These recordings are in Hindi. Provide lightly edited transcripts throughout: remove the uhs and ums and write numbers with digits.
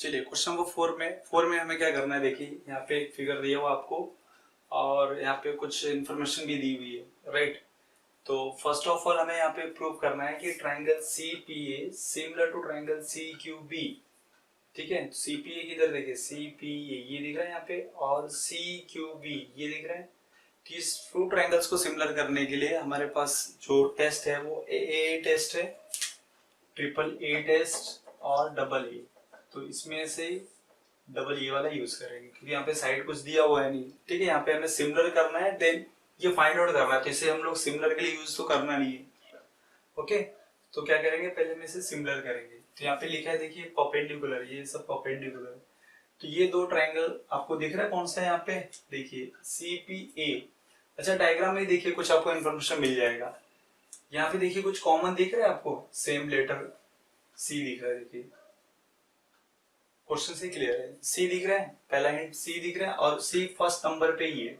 चलिए क्वेश्चन नंबर फोर में हमें क्या करना है। देखिए यहाँ पे एक फिगर दिया हुआ आपको और यहाँ पे कुछ इन्फॉर्मेशन भी दी हुई है, राइट। तो फर्स्ट ऑफ ऑल हमें यहाँ पे प्रूव करना है कि triangle C P A similar to triangle C Q B. ठीक है, सी पी ए किधर देखिए, सी पी ए ये दिख रहा है यहाँ पे और सी क्यू बी ये दिख रहा है। तो इस टू ट्राइंगल्स को सिमिलर करने के लिए हमारे पास जो टेस्ट है वो ए टेस्ट है, ट्रिपल ए टेस्ट और डबल ए। तो इसमें से डबल ए वाला यूज करेंगे क्योंकि यहाँ पे साइड कुछ दिया हुआ है नहीं। ठीक है, यहाँ पे हमें सिमिलर करना है, देन ये फाइंड आउट करना है। तो इसे हम लोग सिमिलर के लिए यूज तो करना नहीं है। ओके, तो क्या करेंगे, पहले में से सिमिलर करेंगे। तो यहाँ पे लिखा है देखिए परपेंडिकुलर, ये सब परपेंडिकुलर। तो ये दो ट्राइंगल आपको दिख रहा है कौन सा है यहाँ पे, देखिए सी पी ए। अच्छा, डायग्राम में देखिए कुछ आपको इन्फॉर्मेशन मिल जाएगा। यहाँ पे देखिए कुछ कॉमन दिख रहा है आपको, सेम लेटर सी दिख रहा है। देखिए क्वेश्चन से क्लियर है, सी दिख रहा है, पहला हिंट सी दिख रहा है और सी फर्स्ट नंबर पे ही है।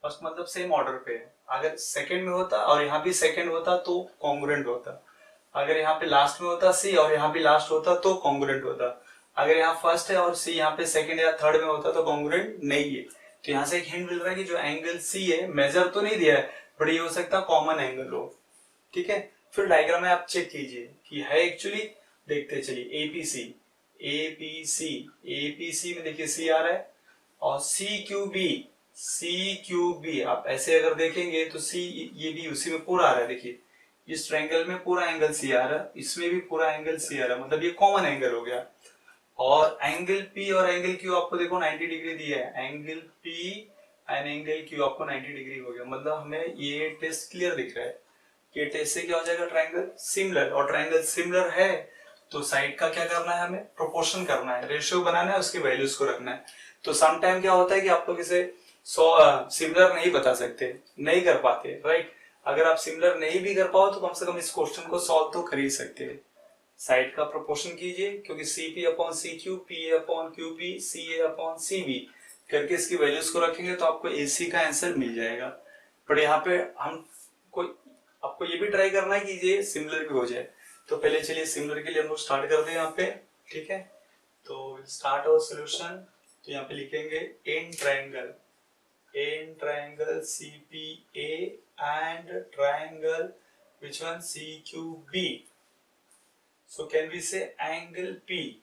फर्स्ट मतलब सेम ऑर्डर पे है। अगर सेकंड में होता और यहाँ भी सेकंड होता तो कॉन्ग्रुएंट होता। अगर यहाँ पे लास्ट में होता सी और यहाँ भी लास्ट होता तो कॉन्ग्रुएंट होता। अगर यहाँ फर्स्ट है और सी यहाँ पे सेकंड या थर्ड में होता तो कॉन्ग्रुएंट नहीं है। तो यहाँ से एक हिंट मिल रहा है कि जो एंगल सी है, मेजर तो नहीं दिया है बट ये हो सकता है कॉमन एंगल हो। ठीक है, फिर डायग्राम में आप चेक कीजिए कि है एक्चुअली, देखते चलिए एपीसी एपीसी एपीसी में देखिए सी आ रहा है और सी क्यू बी आप ऐसे अगर देखेंगे तो सी ये भी उसी में पूरा आ रहा है। देखिए इस ट्रायंगल में पूरा एंगल सी आ रहा है, इसमें भी पूरा एंगल सी आ रहा है, मतलब ये कॉमन एंगल हो गया। और एंगल पी और एंगल क्यू आपको देखो 90 डिग्री दिया है, angle P and angle Q आपको 90 डिग्री हो गया। मतलब हमें ये टेस्ट क्लियर दिख रहा है कि टेस्ट से क्या हो जाएगा, ट्रायंगल सिमिलर। और ट्रायंगल सिमिलर है तो साइड का क्या करना है, हमें प्रोपोर्शन करना है, रेशियो बनाना है, उसकी वैल्यूज को रखना है। तो सम टाइम क्या होता है कि आप लोग इसे सिमिलर नहीं बता सकते, नहीं कर पाते, राइट। अगर आप सिमिलर नहीं भी कर पाओ तो कम से कम इस क्वेश्चन को सॉल्व तो कर ही सकते हैं। साइड का प्रोपोर्शन कीजिए क्योंकि C P upon C Q, P A upon Q P, C A upon C B करके इसकी वैल्यूज को रखेंगे तो आपको एसी का आंसर मिल जाएगा। बट यहाँ पे हम कोई आपको ये भी ट्राई करना है कि ये सिमिलर भी हो जाए। तो पहले चलिए सिमिलर के लिए हम लोग स्टार्ट करते हैं यहाँ पे। ठीक है, तो स्टार्ट आवर सॉल्यूशन। तो यहाँ पे लिखेंगे in triangle CPA and triangle which one CQB. So can we say angle P?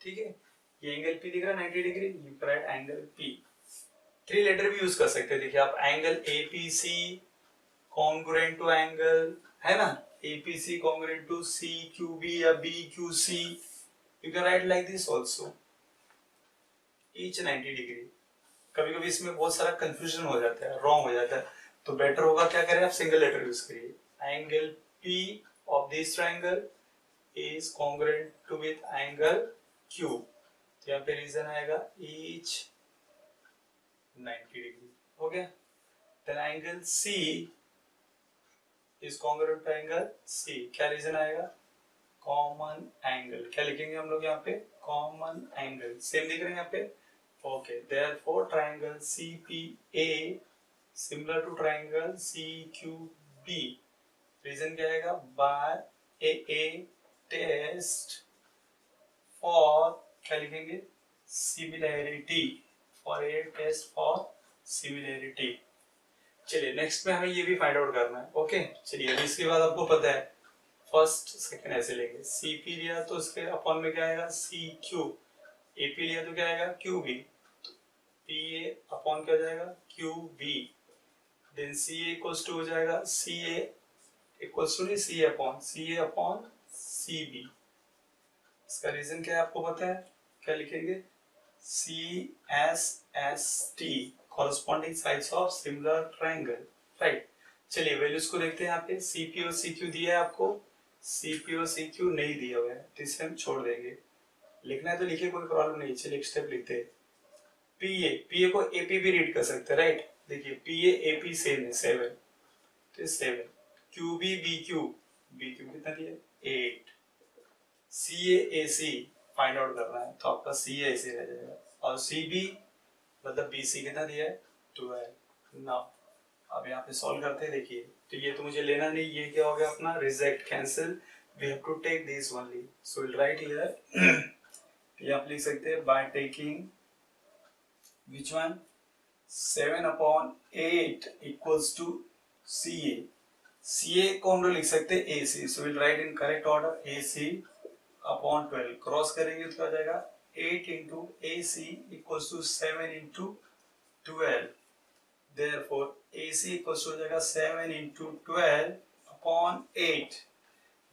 ठीक है, ये एंगल P दिख रहा है 90 degree, you write angle P। Three letter भी यूज कर सकते हैं। देखिए आप angle APC congruent to angle, है ना, APC कॉन्ग्रुएंट टू CQB या BQC, you can write like this also, each 90 degree. कभी कभी इसमें बहुत सारा कंफ्यूजन हो जाता है, रॉन्ग हो जाता है, तो बेटर होगा क्या करें, आप सिंगल लेटर यूज करिए। Angle P of this triangle is congruent to with angle Q। तो यहाँ पे रीजन आएगा ईच 90 डिग्री, हो गया। Then angle C is congruent to angle C, क्या रीजन आएगा, कॉमन एंगल। क्या लिखेंगे हम लोग यहाँ पे, कॉमन एंगल। सेम दिख रहे हैं यहाँ पे। Okay, therefore triangle CPA similar to triangle CQB. Reason क्या आएगा, by a test for क्या लिखेंगे, similarity, for a test for similarity। चलिए नेक्स्ट में हमें ये भी फाइंड आउट करना है। ओके चलिए, अभी इसके बाद आपको पता है फर्स्ट सेकंड ऐसे लेंगे, CP लिया तो उसके अपॉन में क्या आएगा CQ, AP लिया तो क्या आएगा QB, PA अपॉन क्या हो जाएगा QB, then CA equals to हो जाएगा CA equals to CA upon CB। इसका रीजन क्या है आपको पता है, क्या लिखेंगे, CSST corresponding sides of similar triangle, right. चलिए वैल्यूज को देखते हैं। यहाँ पे CP और CQ दिया है आपको, CP और CQ नहीं दिया हुआ है तो इसे हम छोड़ देंगे। लिखना है तो लिखिए, कोई प्रॉब्लम नहीं। चलिए एक स्टेप लिखते हैं। पीए को एपी भी रीड कर सकते हैं, राइट। देखिए पीए एपी सेम है 7, तो 7। क्यूबी बीक्यू कितना दिया 8। सीए एसी फाइंड आउट करना है तो आपका सीए एसी रह जाएगा, और सीबी मतलब बीसी कितना दिया है 12। नाउ अब यहाँ पे सॉल्व करते हैं। देखिए तो ये तो मुझे लेना नहीं, ये क्या हो गया अपना reject, cancel, we have to take this only. So we'll write here ये आप लिख सकते हैं by taking which one 7/8 equals to CA. CA को हम लोग लिख सकते हैं AC. So we'll write in correct order AC upon 12. Cross करेंगे तो क्या हो जाएगा 8 into AC equals to 7 into 12. Therefore AC equals to हो जाएगा 7 into 12 upon 8.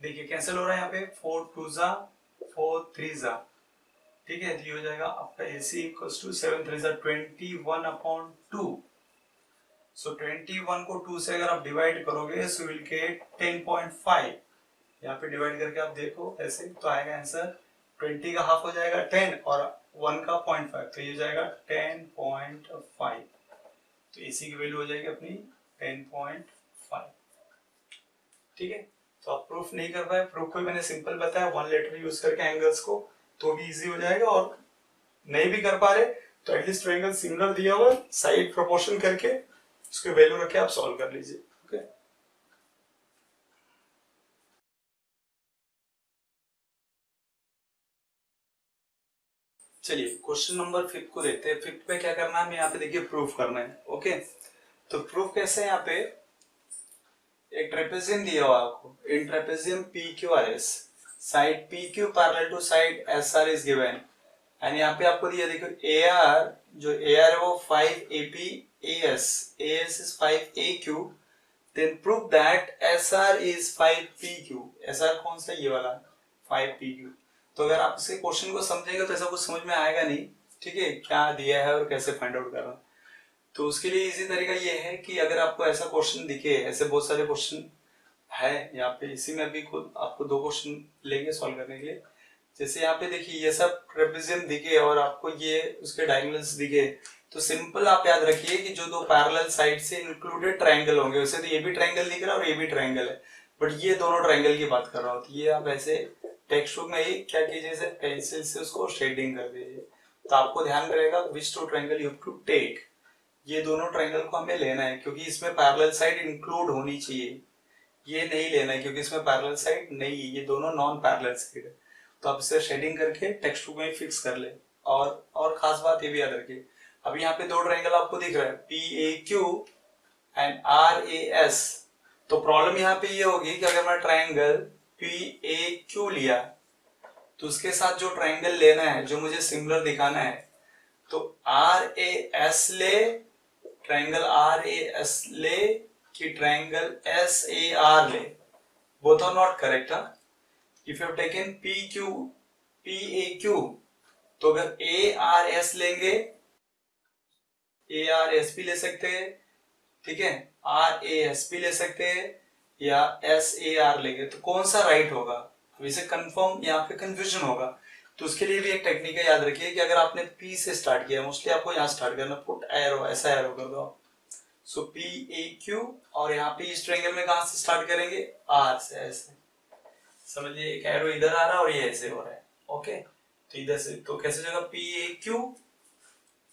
देखिए कैंसिल हो रहा है यहाँ पे 4 2 जा 4 3 जा, ठीक है, ये हो जाएगा आपका AC equals to 7 3 जा 21/2. सो 21 को 2 से अगर आप डिवाइड करोगे सो विल गेट 10.5. यहाँ पे डिवाइड करके आप देखो ऐसे तो आएगा आंसर 20 का हाफ हो जाएगा 10 और 1 का 0.5 तो ये हो जाएगा 10.5. तो AC की वैल्यू हो जाएगी अपनी 10.5. ठीक है, तो आप प्रूफ नहीं कर पाए, प्रूफ को मैंने सिंपल बताया 1 लेटर यूज करके एंगल्स को, तो भी इजी हो जाएगा. और नहीं भी कर पा रहे तो एटलीस्ट ट्रायंगल सिमिलर दिया हुआ साइड प्रोपोर्शन करके उसके वैल्यू रख के आप सॉल्व कर लीजिए. ओके, चलिए क्वेश्चन नंबर 5 को देखते हैं. 5 पे क्या करना है, यहाँ पे देखिए प्रूफ करना है. ओके, तो प्रूफ कैसे है, यहाँ पे एक ट्रेपेजियम दिया हुआ आपको. In trapezium PQRS side PQ parallel to side SR is given and यहाँ पे आपको दिया देखो AR, जो AR है वो 5AP AS is 5AQ, then prove that SR is 5PQ. SR कौन सा, ये वाला 5PQ. तो अगर आप इसके क्वेश्चन को समझेंगे तो ऐसा कुछ समझ में आएगा नहीं, ठीक है, क्या दिया है और कैसे फाइंड आउट करना. तो उसके लिए इजी तरीका ये है कि अगर आपको ऐसा क्वेश्चन दिखे, ऐसे बहुत सारे क्वेश्चन है यहाँ पे, इसी में अभी खुद आपको 2 क्वेश्चन लेंगे सॉल्व करने के लिए. जैसे यहाँ पे देखिए ये सब ट्रेपेजियम दिखे और आपको ये उसके डायगोनल्स दिखे, तो सिंपल आप याद रखिए कि जो 2 पैरेलल साइड से इंक्लूडेड ट्रायंगल होंगे, वैसे तो ये भी ट्रायंगल दिख रहा है और ये भी ट्रायंगल है, बट ये दोनों ट्रायंगल की बात कर रहा हूँ. तो ये आप ऐसे टेक्स्ट बुक में ही क्या कीजिए, पेंसिल से उसको शेडिंग कर दीजिए. तो आपको ध्यान रहेगा which 2 triangle you have to take. ये दोनों ट्रायंगल को हमें लेना है क्योंकि इसमें पैरेलल साइड इंक्लूड होनी चाहिए. ये नहीं लेना है क्योंकि इसमें पैरेलल साइड नहीं है, ये दोनों नॉन पैरेलल साइड है. तो आप इसे शेडिंग करके टेक्स्ट बुक में फिक्स कर ले. और खास बात ये भी याद रखिए, अभी यहाँ पे 2 ट्रायंगल आपको दिख रहा है PAQ एंड RAS. तो प्रॉब्लम यहाँ पे ये होगी कि अगर मैं ट्रायंगल PAQ लिया तो उसके साथ जो ट्रायंगल लेना है, जो मुझे सिमिलर दिखाना है, तो RAS ले, ट्रायंगल RAS ले कि ट्रायंगल SAR ले. Both are not correct. If you have taken PAQ तो अगर ARS लेंगे, ARS भी ले सकते हैं, ठीक है, RAS भी ले सकते हैं, या SAR लेंगे, तो कौन सा राइट होगा, अभी से कंफर्म यहाँ पे कंफ्यूजन होगा. तो उसके लिए भी एक टेक्निक है, याद रखिए कि अगर आपने P से स्टार्ट किया, मोस्टली आपको यहाँ स्टार्ट करना, पुट एरो, ऐसा एरो कर दो. सो PAQ और यहाँ पे इस ट्रायंगल में कहां से स्टार्ट करेंगे, R से, ऐसे समझिए. एक एरो इधर आ रहा है और ये ऐसे हो रहा है. ओके, तो इधर से तो कैसे जाएगा PAQ,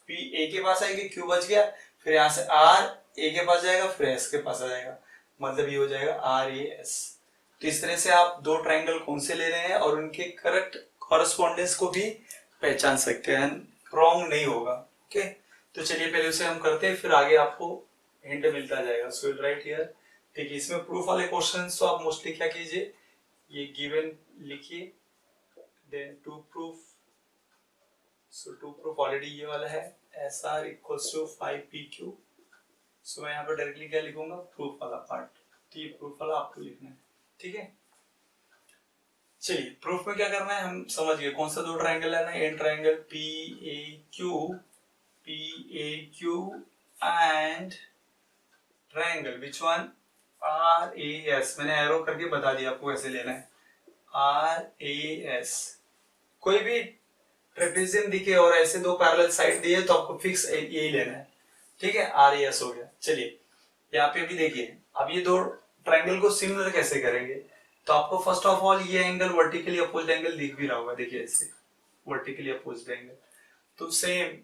P A के पास आएगी, Q बच गया, फिर यहाँ से R A के पास जाएगा, फिर S के पास आ जाएगा, मतलब ये हो जाएगा RAS. तो इस तरह से आप 2 ट्रायंगल कौन से ले रहे हैं और उनके करेक्ट कॉरेस्पॉन्डेंस को भी पहचान सकते हैं, रॉन्ग नहीं होगा. ओके, तो चलिए पहले उसे हम करते हैं, फिर आगे आपको हिंट मिलता जाएगा. सो विल राइट हियर. देखिए इसमें प्रूफ वाले क्वेश्चंस तो आप मोस्टली क्या कीजिए, ये गिवन लिखिए, then to proof. So to proof already ये वाला है, SR इक्वल्स टू 5PQ. सो मैं यहाँ पर डायरेक्टली क्या लिखूंगा, प्रूफ वाला पार्ट. तो ये प्रूफ वाला आपको लिखना है, ठीक है. चलिए प्रूफ में क्या करना है हम समझ गए, कौन सा 2 ट्रायंगल लेना है. In triangle PAQ and triangle which one RAS. मैंने एरो करके बता दिया आपको कैसे लेना है. RAS कोई भी ट्रेपेजियम दिखे और ऐसे 2 पैरेलल साइड दिए तो आपको फिक्स यही लेना है, ठीक है. RAS हो गया. चलिए यहाँ पे भी देखिए, अब ये 2 ट्रायंगल को सिमिलर कैसे करेंगे, तो आपको फर्स्ट ऑफ ऑल ये एंगल वर्टिकली अपोज्ड एंगल दिख भी रहा होगा, देखिए ऐसे वर्टिकली अपोज्ड एंगल. तो सेम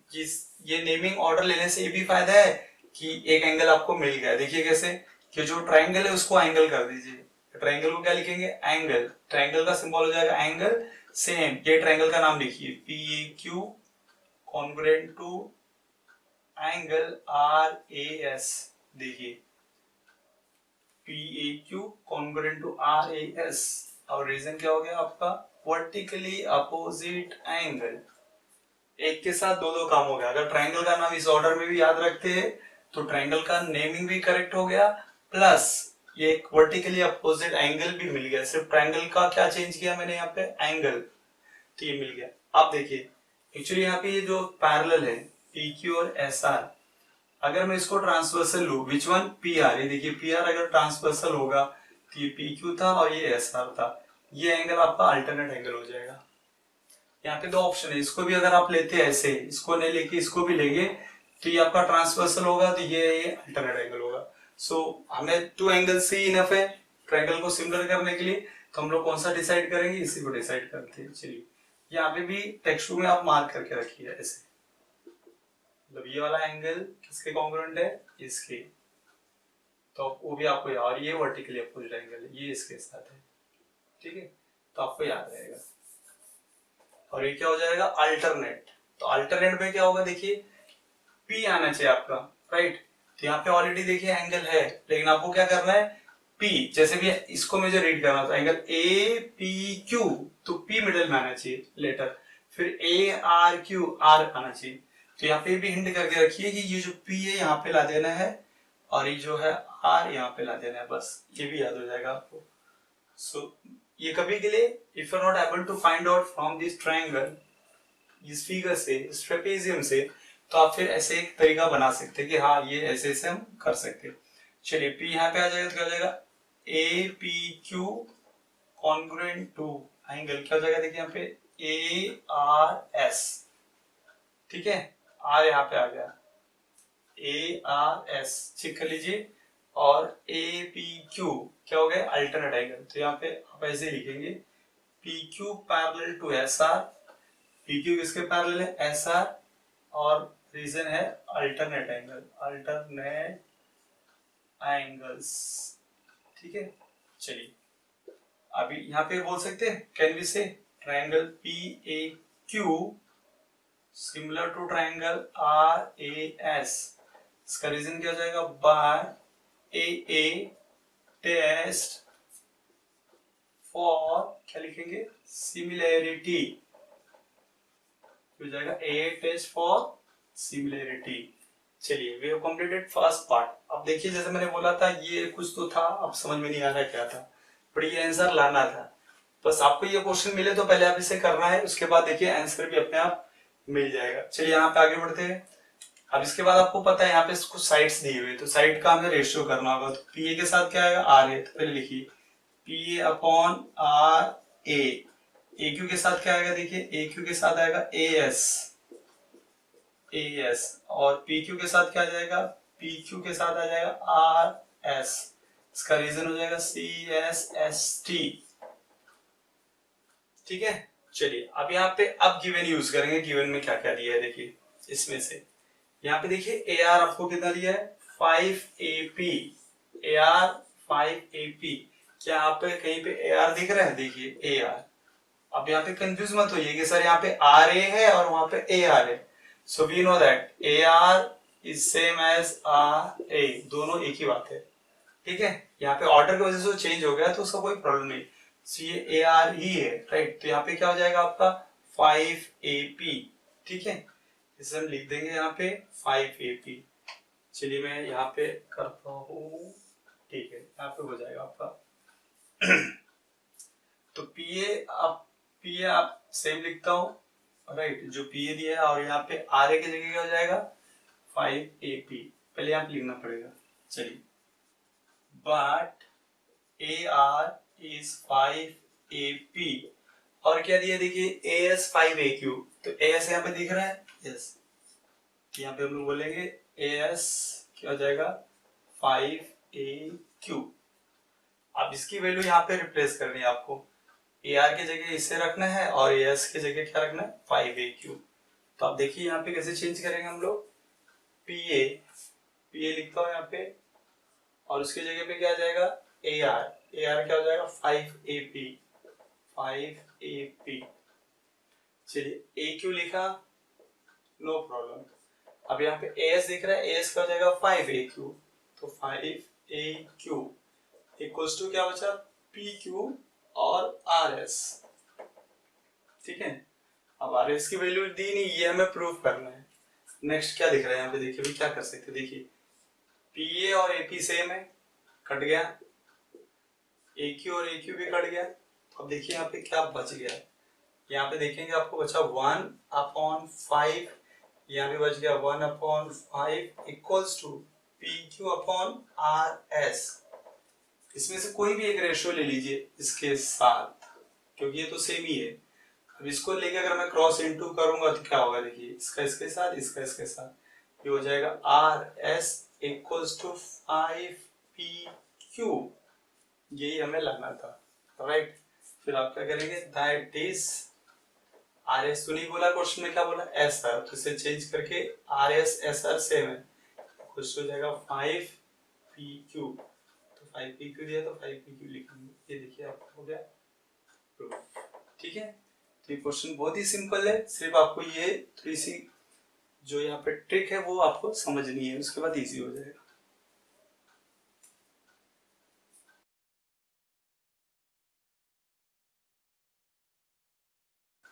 ये नेमिंग ऑर्डर लेने से ये भी फायदा है कि एक एंगल आपको मिल गया. देखिए कैसे कि जो ट्रायंगल है उसको एंगल कर दीजिए, ट्रायंगल को क्या लिखेंगे, एंगल, ट्रायंगल का सिंबल हो जाएगा एंगल, सेम ये ट्रायंगल का नाम लिखिए PAQ congruent to angle RAS, देखिए PAQ कॉन्ग्रुएंट टू RAS, और रीजन क्या हो गया आपका, वर्टिकली अपोजिट एंगल, एक के साथ दो दो काम हो गया। अगर ट्रायंगल का नाम इस ऑर्डर में भी याद रखते हैं तो ट्रायंगल का नेमिंग भी करेक्ट हो गया, प्लस ये एक वर्टिकली अपोजिट एंगल भी मिल गया। सिर्फ ट्रायंगल का क्या चेंज किया मैंने यहाँ पे, एंगल, तो ये मिल गया। अब देखिए एक्चुअली यहाँ पे ये जो पैरेलल है PQ और SR, अगर मैं इसको ट्रांसवर्सल लूं, विच वन, PR, ये देखिए PR अगर ट्रांसवर्सल होगा तो ये PQ था और ये SR था, ये एंगल आपका अल्टरनेट एंगल हो जाएगा। यहाँ पे दो ऑप्शन है, इसको भी अगर आप लेते हैं ऐसे, इसको नहीं लेके इसको भी लेंगे तो ये आपका ट्रांसवर्सल होगा, तो ये अल्टरनेट एंगल होगा। सो हमें टू एंगल से इनफ है ट्रायंगल को सिमिलर करने के लिए, तो हम लोग कौन सा डिसाइड करेंगे, इसी को डिसाइड करते हैं। चलिए यहाँ पे भी टेक्स्ट में आप मार्क करके रखिए ऐसे, मतलब ये वाला एंगल किसके कॉन्ग्रुएंट है, इसके, तो वो भी आपको याद, और ये वर्टिकली अपोजिट एंगल है, ये इसके साथ है, ठीक है, तो आपको याद रहेगा। और ये क्या हो जाएगा, अल्टरनेट, तो अल्टरनेट में क्या होगा, देखिए P आना चाहिए आपका, राइट, तो यहाँ पे ऑलरेडी देखिए एंगल है, लेकिन आपको क्या करना है, P, जैसे भी इसको मुझे रीड करना था एंगल APQ, तो P मिडिल में आना चाहिए लेटर, फिर ARQ, R आना चाहिए। तो यहाँ पे भी हिंट करके रखिए कि ये जो P है यहाँ पे ला देना है, और ये जो है R यहाँ पे ला देना है, बस ये भी याद हो जाएगा आपको। सो ये कभी के लिए, if you are not able to find out from this triangle, इस फिगर से, इस ट्रेपेजियम से, तो आप फिर ऐसे एक तरीका बना सकते हैं कि हाँ ये ऐसे ऐसे हम कर सकते हैं। चलिए P यहाँ पे आ जाएगा तो क्या हो जाएगा, APQ कॉन्ग्रुएंट टू एंगल, क्या हो जाएगा, देखिए यहाँ पे ARS, ठीक है, R यहाँ पे आ गया, ARS चेक कर लीजिए, और APQ क्या हो गया, अल्टरनेट एंगल, तो यहाँ पे आप ऐसे लिखेंगे PQ parallel to SR, PQ किसके पैरेलल है, SR, और रीजन है अल्टरनेट एंगल, अल्टरनेट एंगल्स, ठीक है। चलिए अभी यहाँ पे बोल सकते हैं, can we say triangle PAQ similar to triangle RAS, इसका रीजन क्या हो जाएगा, बाय AA टेस्ट फॉर, क्या लिखेंगे, सिमिलैरिटी, हो जाएगा A टेस्ट फॉर सिमिलैरिटी। चलिए we have completed first part. अब देखिए जैसे मैंने बोला था ये कुछ तो था, अब समझ में नहीं आ रहा क्या था, पर ये आंसर लाना था। बस आपको ये क्वेश्चन मिले तो पहले आप इसे करना है, उसके बाद देखिए आंसर भी अपने आप मिल जाएगा। चलिए यहाँ पे आगे बढ़ते हैं। अब इसके बाद आपको पता है यहाँ पे कुछ साइड्स दिए हुए, तो साइड का हमें रेशियो करना होगा। तो पी ए के साथ क्या आएगा, आर ए, तो पहले लिखिए P A upon R A. A Q के साथ क्या आएगा, देखिए ए क्यू के साथ आएगा ए एस, ए एस, और पी क्यू के साथ क्या आ जाएगा, पी क्यू के साथ आ जाएगा आर एस, इसका रीजन हो जाएगा सी एस एस टी, ठीक है। चलिए अब यहाँ पे अब गिवन यूज करेंगे, गिवन में क्या क्या दिया है देखिए, इसमें से यहाँ पे देखिए ए आर आपको कितना दिया है 5AP, ए आर 5AP, क्या यहाँ पे कहीं पे ए आर दिख रहा है, देखिए ए आर। अब यहाँ पे कंफ्यूज मत होइए कि सर यहाँ पे आर ए है और वहां पे ए आर है, so we know that A R is same as R A, दोनों एक ही बात है, ठीक है। यहाँ पे ऑर्डर की वजह से चेंज हो गया तो उसका कोई प्रॉब्लम नहीं, सो ये ए आर ही है, राइट। तो यहाँ पे क्या हो जाएगा आपका 5AP, ठीक है, इसे हम लिख देंगे यहाँ पे 5AP। चलिए मैं यहाँ पे करता हूँ, ठीक है, यहाँ पे हो जाएगा आपका तो पीए आप सेम लिखता हूँ, राइट, जो पीए दिया है, और यहाँ पे आर ए की जगह क्या हो जाएगा 5AP, पहले यहाँ पे लिखना पड़ेगा। चलिए but A R is 5AP, और क्या दिया देखिए ए एस 5AQ, तो ए एस यहाँ पे दिख रहा है, यस, यहाँ पे हम लोग बोलेंगे ए एस क्या हो जाएगा 5AQ। अब इसकी वैल्यू यहाँ पे रिप्लेस करनी है आपको, ए आर की जगह इसे रखना है और ए एस की जगह क्या रखना है 5AQ। तो आप देखिए यहाँ पे कैसे चेंज करेंगे हम लोग, पीए लिखता हूँ यहाँ पे, और उसकी जगह पे क्या आ जाएगा ए आर, AR क्या हो जाएगा 5AP, 5AP। चलिए AQ लिखा, नो प्रॉब्लम। अब यहाँ पे AS दिख रहा है, AS का हो जाएगा 5AQ, तो 5AQ इक्वल्स टू क्या बचा PQ और RS। ठीक है, अब RS की वैल्यू दी नहीं, ये हमें प्रूव करना है। नेक्स्ट क्या दिख रहा है यहाँ पे, देखिए भी क्या कर सकते हैं, देखिए PA और AP सेम है, कट गया, AQ और AQ भी कट गया। अब देखिए यहाँ पे क्या बच गया, यहाँ पे देखेंगे आपको बचा 1/5, यहाँ पे बच गया 1/5 equals to PQ upon RS। इसमें से कोई भी एक रेशियो ले लीजिए इसके साथ, क्योंकि ये तो सेम ही है। अब इसको लेके अगर मैं क्रॉस इनटू करूंगा तो क्या होगा, देखिए इसका इसके साथ, इसका इसके साथ, ये हो जाएगा RS इक्वल्स टू 5PQ। यही हमें लाना था, राइट। फिर आप क्या करेंगे, दैट इज RS तो नहीं बोला क्वेश्चन में, क्या बोला SR, तो इसे चेंज करके RS SR सेम है, कुछ हो जाएगा 5PQ। तो 5PQ दिया तो 5PQ लिखेंगे, ये देखिए आपको हो गया प्रूफ। ठीक है, तो ये क्वेश्चन बहुत ही सिंपल है, सिर्फ आपको ये थोड़ी सी जो यहाँ पे ट्रिक है वो आपको समझनी है, उसके बाद इजी हो जाएगा।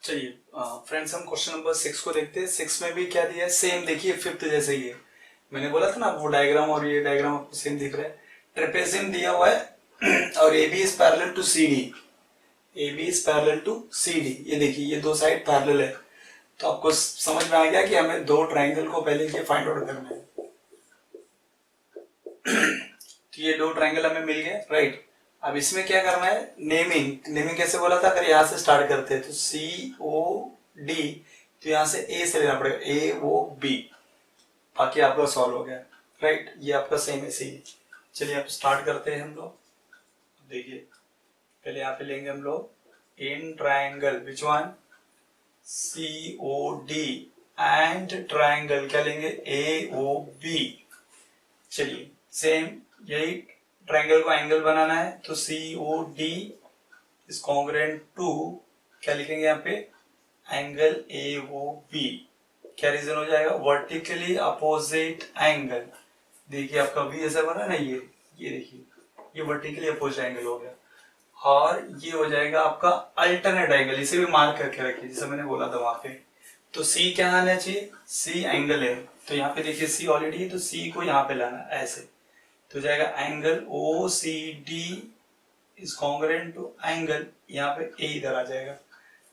चलिए फ्रेंड्स, हम क्वेश्चन नंबर 6 को देखते हैं। 6 में भी क्या दिया है, सेम देखिए, फिफ्थ जैसे ही है। मैंने बोला था ना वो डायग्राम और ये डायग्राम आपको सेम दिख रहा है। ट्रेपेजियम दिया हुआ है और AB is parallel to CD, AB is parallel to CD। ये देखिए ये दो साइड पैरेलल है, तो आपको समझ में आ गया कि हमें दो ट्राइंगल को पहले ये फाइंड आउट करना है। तो ये दो ट्राइंगल हमें मिल गए, राइट। अब इसमें क्या करना है, नेमिंग कैसे बोला था, अगर यहाँ से स्टार्ट करते हैं तो COD, तो यहाँ से A से लेना पड़ेगा, AOB, बाकी आपका सॉल्व हो गया, राइट। ये आपका सेम ऐसे ही। चलिए अब स्टार्ट करते हैं हम लोग। देखिए पहले यहाँ पे लेंगे हम लोग in triangle which one, COD and triangle क्या लेंगे, AOB। चलिए सेम यही ट्राइंगल को एंगल बनाना है, तो COD इज कॉन्ग्रुएंट टू क्या लिखेंगे यहाँ पे, एंगल AOB। क्या रीजन हो जाएगा, वर्टिकली अपोजिट एंगल। देखिए आपका भी ऐसा बना ना, ये देखिए ये वर्टिकली अपोजिट एंगल हो गया, और ये हो जाएगा आपका अल्टरनेट एंगल। इसे भी मार्क करके रखिए जैसे मैंने बोला था वहां पे। तो C क्या आना चाहिए, C एंगल है, तो यहाँ पे देखिए C ऑलरेडी है, तो C को यहाँ पे लाना ऐसे, तो जाएगा angle OCD is congruent to angle, यहाँ पे A इधर आ जाएगा।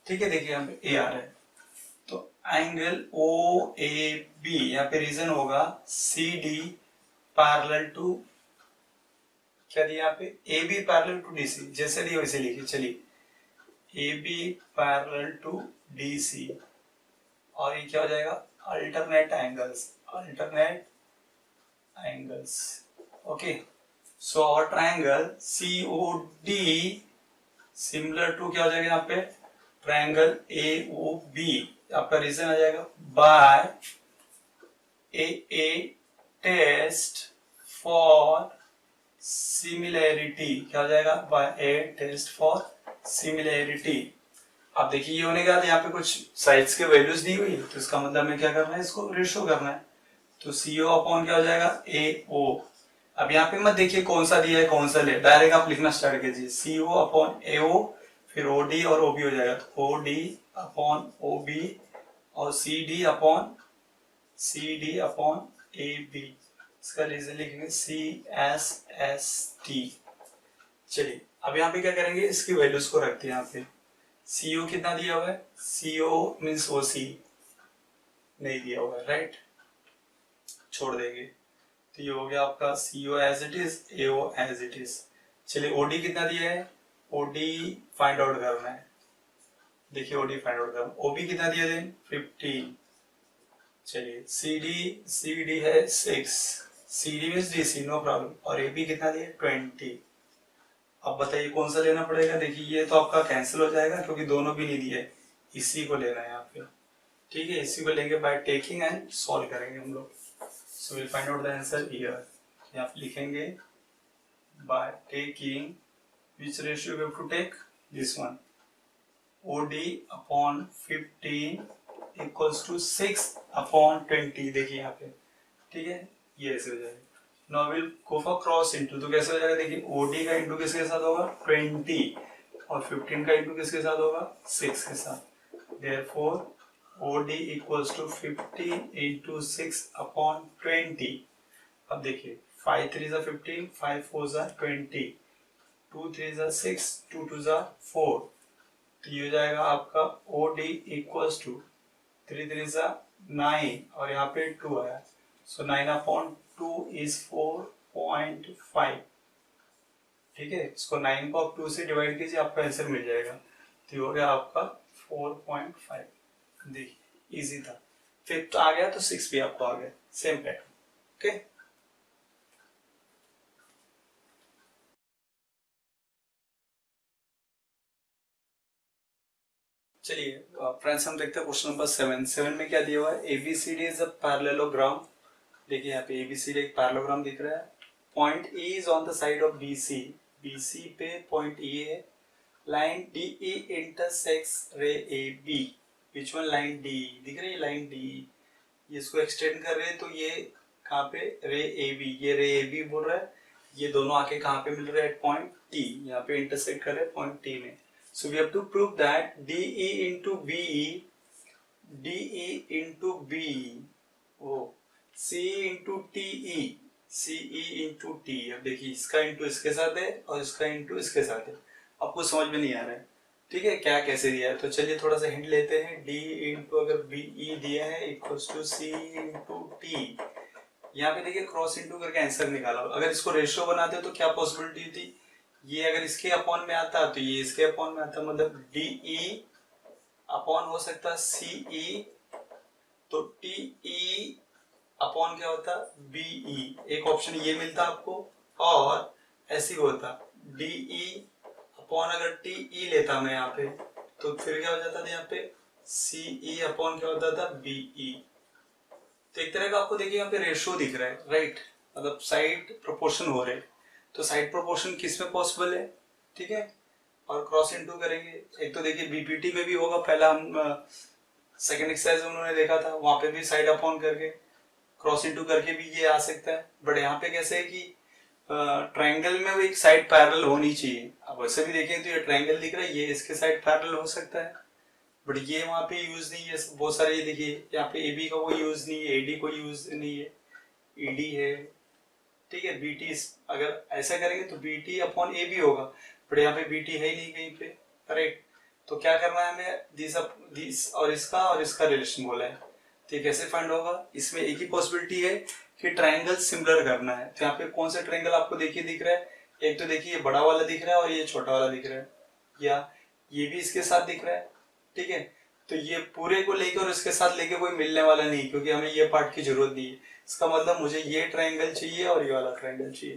ठीक है, देखिए यहाँ पे A आ रहा है, तो एंगल OAB यहाँ पे रीजन होगा CD पैरेलल टू क्या दिया यहाँ पे, AB पैरेलल टू DC, जैसे दिया वैसे लिखिए। चलिए AB पैरेलल टू DC, और ये क्या हो जाएगा, alternate angles. Okay, so our triangle COD similar to क्या हो जाएगा यहाँ पे, ट्रायंगल AOB। आपका रीजन आ जाएगा by a test for similarity. क्या हो जाएगा, by a test for similarity. अब देखिए ये होने के बाद यहाँ पे कुछ साइड्स के वैल्यूज दी हुई है, तो इसका मतलब हमें क्या करना है, इसको रेशियो करना है। तो CO अपॉन क्या हो जाएगा, AO। अब यहाँ पे मत देखिए कौन सा दिया है कौन सा ले, डायरेक्ट आप लिखना स्टार्ट कीजिए, CO अपॉन AO, फिर OD और OB हो जाएगा, तो OD अपॉन OB और CD अपॉन AB। इसका रीजन लिखेंगे CSST। चलिए अब यहाँ पे क्या करेंगे, इसकी वैल्यूज को रखते हैं यहाँ पे। CO कितना दिया हुआ है, CO मीन्स OC नहीं दिया हुआ है, राइट, छोड़ देंगे। तो ये हो गया आपका CO as it is, AO as it is. चलिए OD कितना दिया है, OD फाइंड आउट करना है। देखिए OD फाइंड आउट करना, OB कितना दिया है 15। चलिए CD है 6, CD means DC, no problem, और AB कितना दिया 20। अब बताइए कौन सा लेना पड़ेगा, देखिए ये तो आपका कैंसिल हो जाएगा क्योंकि दोनों भी नहीं दिए, इसी को लेना है यहाँ पे। ठीक है, इसी को लेंगे, बाय टेकिंग एंड सॉल्व करेंगे हम लोग। So will find out the answer here. यहाँ पे लिखेंगे by taking which ratio you have to take? This one. OD upon 15 equals to 6 upon 20. देखिए यहाँ पे, ठीक है, ये ऐसे हो जाएगा. Now we'll go for cross into. तो कैसे हो जाएगा? देखिए OD का इंटू किसके साथ होगा? 20 और 15 का इंटू किसके साथ होगा? 6 के साथ. Therefore OD equals to 15 into 6 upon 20. अब देखिए 5 3 जा 15, 5 4 जा 20, 2 3 जा 6, 2 2 जा 4. तो ये हो जाएगा आपका OD equals to 3 3 जा 9 और यहाँ पे 2 आया. So 9 upon 2 is 4.5. ठीक है, इसको 9 को आप 2 से डिवाइड कीजिए, आपका आंसर मिल जाएगा. तो ये हो गया आपका 4.5. देखिए इजी था. 5 आ गया तो 6 भी आपको आ गया. Same pattern. ओके, चलिए फ्रेंड्स हम देखते हैं क्वेश्चन नंबर 7 में क्या दिया हुआ है. ABCD is a parallelogram. देखिए यहाँ पे ABCD एक पैरेललोग्राम दिख रहा है. Point E is on the side of BC पे पॉइंट E है. लाइन DE इंटरसेक्ट्स रे AB. Which one? Line DE दिख रही है, लाइन DE. ये इसको एक्सटेंड कर रहे हैं तो ये कहाँ पे? रे AB. ये रे AB बोल रहा है. ये दोनों आके कहाँ पे मिल रहे हैं? Point T. यहाँ पे इंटरसेक्ट कर रहे हैं पॉइंट T में. So we have to prove that DE into BE, oh, CE into CE into T. अब देखिए इसका इंटू इसके साथ है और इसका इंटू इसके साथ है. आपको समझ में नहीं आ रहा है, ठीक है, क्या कैसे दिया है. तो चलिए थोड़ा सा हिंट लेते हैं. D इंटू अगर BE दिया है equals to C into T. यहाँ पे देखिए क्रॉस इंटू करके आंसर निकाला. अगर इसको रेशियो बनाते तो क्या पॉसिबिलिटी थी? ये अगर इसके अपॉन में आता तो ये इसके अपॉन में आता. मतलब DE अपॉन हो सकता CE, तो TE अपॉन क्या होता? BE. एक ऑप्शन ये मिलता आपको. और ऐसे ही होता DE अपॉन अगर TE लेता मैं यहाँ पे तो फिर क्या हो जाता था? यहाँ पे CE अपॉन क्या होता था? BE. तो एक तरह का आपको देखिए यहाँ पे रेशियो दिख रहा है, राइट. मतलब साइड प्रोपोर्शन हो रहे हैं. तो साइड प्रोपोर्शन किस में पॉसिबल है? ठीक है, और क्रॉस इनटू करेंगे. एक तो देखिए बीपीटी में भी होगा. पहला हम सेकंड एक्सरसाइज में उन्होंने देखा था, वहां पे भी साइड अपॉन करके क्रॉस इनटू करके भी ये आ सकता है. बट यहाँ पे कैसे है कि ट्रायंगल में एक साइड पैरेलल होनी चाहिए. अब वैसे भी देखें तो ये ट्रायंगल दिख रहा है, ये इसके साइड पैरेलल हो सकता है. बट ये वहां पे यूज नहीं है. बहुत सारे ये देखिए यहाँ पे AB का कोई यूज नहीं है, AD कोई यूज नहीं है, ED है, ठीक है. BT अगर ऐसा करेंगे तो BT अपॉन AB होगा. बट यहाँ पे BT है ही नहीं कहीं पे, करेक्ट. तो क्या करना है हमें? दिस और इसका रिलेशन बोला है. तो कैसे फाइंड होगा? इसमें एक ही पॉसिबिलिटी है कि ट्रायंगल सिमिलर करना है. तो यहाँ पे कौन सा ट्रायंगल आपको देखिए दिख रहा है? एक तो देखिए ये बड़ा वाला दिख रहा है और ये छोटा वाला दिख रहा है, या ये भी इसके साथ दिख रहा है, ठीक है. तो ये पूरे को लेकर और इसके साथ लेके कोई मिलने वाला नहीं, क्योंकि हमें ये पार्ट की जरूरत नहीं है. इसका मतलब मुझे ये ट्रायंगल चाहिए और ये वाला ट्रायंगल चाहिए.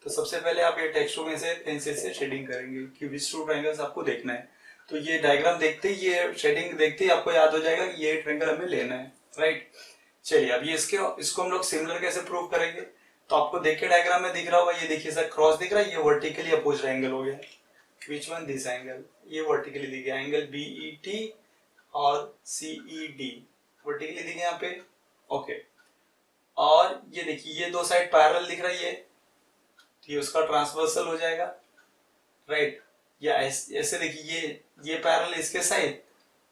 तो सबसे पहले आप ये टेक्स्ट में से पेंसिल से शेडिंग करेंगे कि विच टू ट्रायंगल्स आपको देखना है. तो ये डायग्राम देखते ही, ये शेडिंग देखते ही आपको याद हो जाएगा कि ये ट्रायंगल हमें लेना है, राइट. चलिए अब ये इसको हम लोग सिमिलर कैसे प्रूव करेंगे? तो आपको देख के डायग्राम में दिख रहा होगा, ये देखिए सर क्रॉस दिख रहा है, ये वर्टिकली अपोज एंगल हो गया. Which one? This angle. ये वर्टिकली दिख गया एंगल BET और CED वर्टिकली दिखे यहाँ पे, ओके. और ये देखिए ये दो साइड पैरेलल दिख रही है, तो ये उसका ट्रांसवर्सल हो जाएगा, राइट. या ऐसे देखिए ये पैरेलल इसके साइड,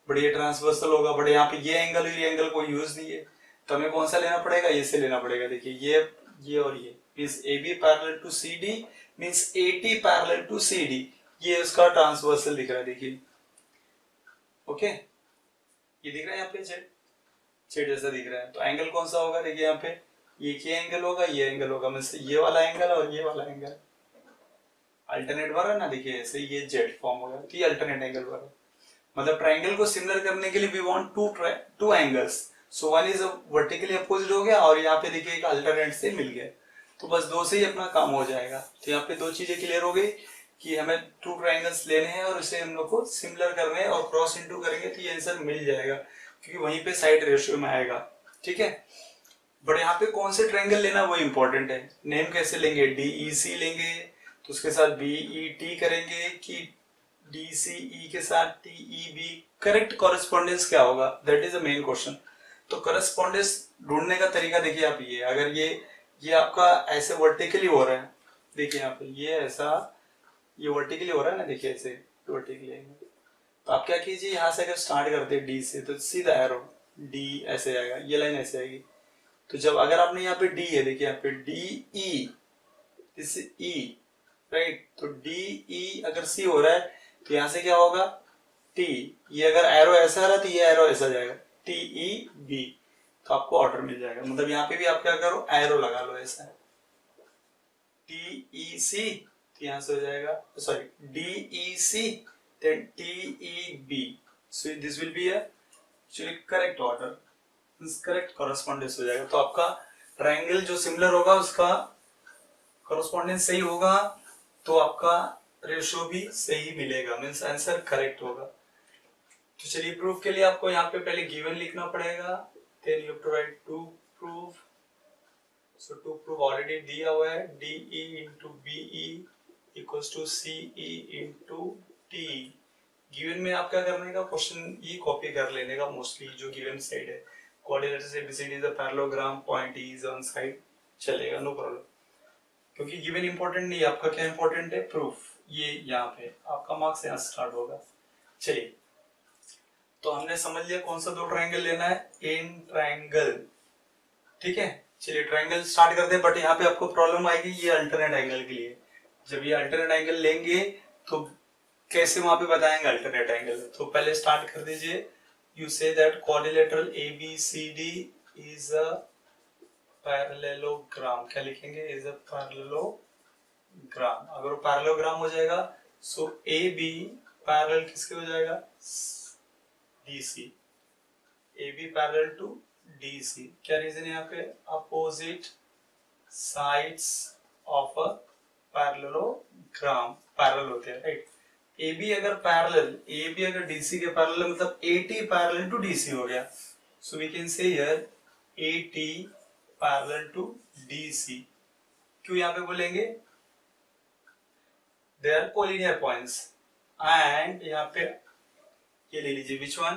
बट ये ट्रांसवर्सल होगा. बट यहाँ पे ये एंगल कोई यूज नहीं है, तो हमें कौन सा लेना पड़ेगा? ये से लेना पड़ेगा. देखिए ये और ये means AB parallel to CD means AT parallel to CD. ये उसका ट्रांसवर्सल दिख रहा है, देखिए, ओके. ये दिख रहा है यहाँ पे जेड जैसा दिख रहा है. तो एंगल कौन सा होगा? देखिए यहाँ पे ये एंगल होगा, ये एंगल होगा, मतलब ये वाला एंगल और ये वाला एंगल अल्टरनेट बन रहा है ना. देखिए ऐसे ये जेड फॉर्म होगा, तो ये अल्टरनेट एंगल बन रहा है. मतलब ट्रायंगल को सिमिलर करने के लिए we want to angles. So one is vertically opposite हो गया और यहाँ पे देखिए एक अल्टरनेट से मिल गया. तो बस दो से ही अपना काम हो जाएगा. तो यहाँ पे दो चीजें क्लियर हो गई कि हमें टू ट्रायंगल्स लेने हैं और इसे हम लोग को सिमिलर करने हैं और क्रॉस इनटू करेंगे तो ये आंसर मिल जाएगा, क्योंकि वहीं पे साइड रेशियो में आएगा, ठीक है. बट यहाँ पे कौन से ट्रायंगल लेना वो इंपॉर्टेंट है. नेम कैसे लेंगे? DEC लेंगे तो उसके साथ BET करेंगे कि DCE के साथ TEB? करेक्ट कॉरेस्पॉन्डेंस क्या होगा, that is the main question. तो कॉरेस्पॉन्डेंस ढूंढने का तरीका देखिए आप, ये अगर ये आपका ऐसे वर्टिकली हो रहा है, देखिए यहाँ पे ये ऐसा, ये वर्टिकली हो रहा है ना, देखिए ऐसे वर्टिकली। तो आप क्या कीजिए, यहाँ से अगर स्टार्ट करते हैं D से, तो सीधा एरो D ऐसे आएगा, ये लाइन ऐसे आएगी। तो जब अगर आपने यहाँ पे D है, देखिए यहाँ पे DE, दिस E, राइट। तो DE अगर C हो रहा है तो यहाँ से क्या होगा T, ये अगर एरो ऐसा आ रहा है तो ये एरो ऐसा जाएगा TEB, तो आपको ऑर्डर मिल जाएगा। मतलब यहाँ पे भी आप क्या करो, एरो लगा लो ऐसा, TEC, तो यहाँ से हो जाएगा, sorry DEC, then TEB, so this will be a actually correct order, correct correspondence हो जाएगा। तो आपका ट्रायंगल जो सिमिलर होगा उसका कॉरेस्पॉन्डेंस सही होगा, तो आपका रेशियो भी सही मिलेगा, मींस आंसर करेक्ट होगा। तो चलिए प्रूफ के लिए आपको यहाँ पे पहले गिवन लिखना पड़ेगा, then you have to write to proof. So to proof already दिया हुआ है, DE into BE equals to CE into T। Given में आप क्या करने का, क्वेश्चन ये कॉपी कर लेने का, मोस्टली जो गिवन साइड है, coordinates ABCD is a parallelogram, point E is on side, चलेगा, नो प्रॉब्लम। क्योंकि गिवन इंपॉर्टेंट नहीं है, आपका क्या इंपॉर्टेंट है, प्रूफ। ये यहाँ पे आपका मार्क्स यहाँ स्टार्ट होगा। चलिए, तो हमने समझ लिया कौन सा दो ट्रायंगल लेना है, इन ट्रायंगल, ठीक है। चलिए ट्रायंगल स्टार्ट करते हैं, बट यहाँ पे आपको प्रॉब्लम आएगी ये अल्टरनेट एंगल के लिए। जब ये अल्टरनेट एंगल लेंगे तो कैसे वहां पे बताएंगे अल्टरनेट एंगल। तो पहले स्टार्ट कर दीजिए, you say that quadrilateral ABCD is a parallelogram, क्या लिखेंगे, इज अ पैरेललोग्राम। अगर वो पैरेललोग्राम हो जाएगा, सो AB पैरेलल किसके हो जाएगा, DC, AB parallel to DC। क्या रीजन है यहाँ पे, opposite sides of a parallelogram, parallel होते हैं, राइट। AB अगर पैरेलल, AB अगर DC के पैरेलल, मतलब AT पैरेलल टू DC हो गया। So we can say here AT parallel to DC। क्यों यहाँ पे बोलेंगे, they are collinear points, and यहाँ पे ये ले लीजिए, which one,